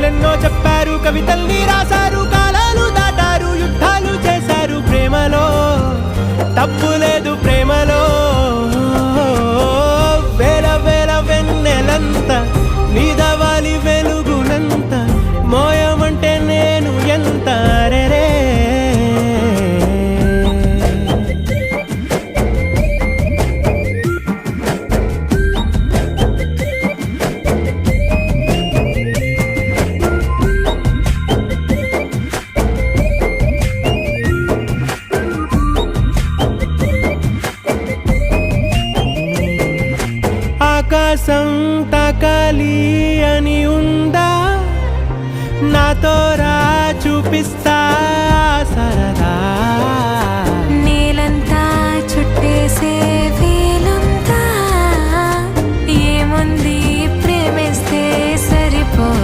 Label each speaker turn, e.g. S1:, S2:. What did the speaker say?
S1: కథలెన్నో చెప్పారు, కవితల్ని రాశారు, కాలాలు దాటారు, యుద్ధాలు చేశారు. ప్రేమలో తప్పు లేదు, ప్రేమలో వేల వేల వెన్నెలంత నీదవాలి వెలుగునంత, మోయమంటే నేను ఎంత రే. ఆకాశం తాకాలి అని ఉందా, నాతో రా చూపిస్తా